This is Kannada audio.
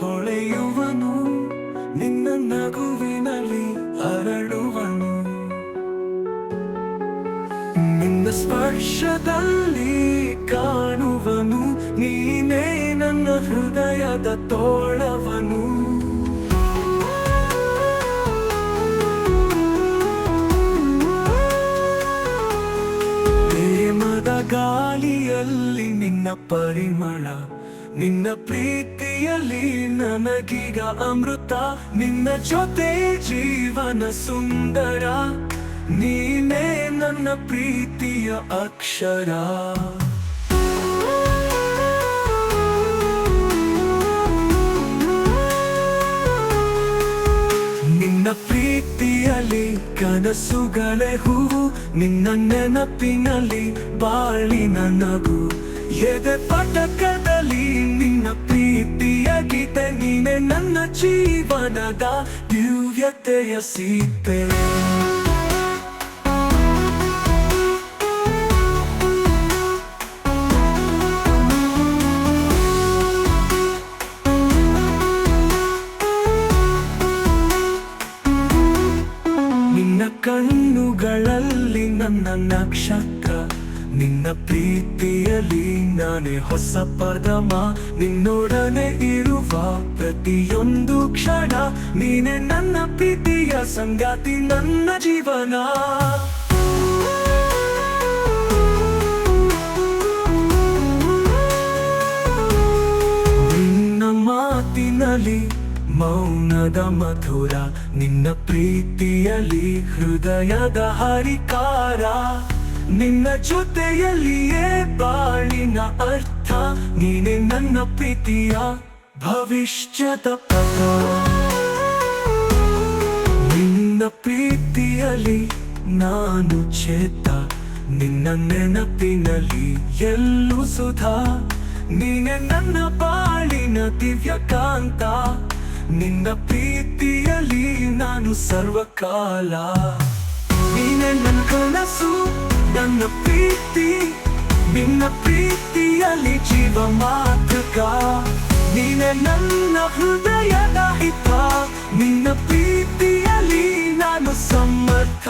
ಹೊಳೆಯುವನು, ನಿನ್ನ ನಗುವಿನಲ್ಲಿ ಅರಳುವನು. ನಿನ್ನ ಸ್ಪರ್ಶದಲ್ಲಿ ಕಾಣುವನು, ನೀನೇ ನನ್ನ ಹೃದಯದ ತೋಳವನು. ಪ್ರೇಮದ ಗಾಳಿಯಲ್ಲಿ ನಿನ್ನ ಪರಿಮಳ, ನಿನ್ನ ಪ್ರೀತಿಯಲ್ಲಿ ನನಗೀಗ ಅಮೃತ. ನಿನ್ನ ಜೊತೆ ಜೀವನ ಸುಂದರ, ನೀನೇ ನನ್ನ ಪ್ರೀತಿಯ ಅಕ್ಷರ. ನಿನ್ನ ಪ್ರೀತಿಯಲ್ಲಿ ಕನಸುಗಳೇ ಹೂವು, ನಿನ್ನ ನೆನಪಿನಲ್ಲಿ ಬಾಳಿನ ನಗು. ಎದೆ ಪಟಕದಲ್ಲಿ ನಿನ್ನ ಪ್ರೀತಿಯ ಗೀತೆ, ನೀನೆ ನನ್ನ ಜೀವನದ ದಿವ್ಯತೆಯ ಸೀತೆ. ನಿನ್ನ ಕಣ್ಣುಗಳಲ್ಲಿ ನನ್ನ ನಕ್ಷತ್ರ, ನಿನ್ನ ಪ್ರೀತಿಯಲ್ಲಿ ನಾನೇ ಹೊಸ ಪದಮ. ನಿನ್ನೊಡನೆ ಇರುವ ಪ್ರತಿಯೊಂದು ಕ್ಷಣ, ನೀನೆ ನನ್ನ ಪ್ರೀತಿಯ ಸಂಗಾತಿ, ನನ್ನ ಜೀವನ. ನಿನ್ನ ಮಾತಿನಲ್ಲಿ ಮೌನದ ಮಧುರ, ನಿನ್ನ ಪ್ರೀತಿಯಲ್ಲಿ ಹೃದಯದ ಹರಿಕಾರ. ನಿನ್ನ ಜೊತೆಯಲ್ಲಿಯೇ ಬಾಳಿನ ಅರ್ಥ, ನೀನೆ ನನ್ನ ಪ್ರೀತಿಯ ಭವಿಷ್ಯದ ಪಥ. ನಿನ್ನ ಪ್ರೀತಿಯಲ್ಲಿ ನಾನು ಚೇತ, ನಿನ್ನ ನೆನಪಿನಲ್ಲಿ ಎಲ್ಲೂ ಸುಧಾ. ನೀನೆ ನನ್ನ ಬಾಳಿನ ದಿವ್ಯಕಾಂತ, ನಿನ್ನ ಪ್ರೀತಿಯಲ್ಲಿ ನಾನು ಸರ್ವಕಾಲ. ನೀನೆ ನನ್ನ ಕನಸು, ನನ್ನ ಪ್ರೀತಿ, ನಿನ್ನ ಪ್ರೀತಿಯಲ್ಲಿ ಜೀವ ಮಾತೃಕ. ನೀನೆ ನನ್ನ ಹೃದಯದ ಹಿತ, ನಿನ್ನ ಪ್ರೀತಿಯಲ್ಲಿ ನಾನು ಸಮರ್ಥ.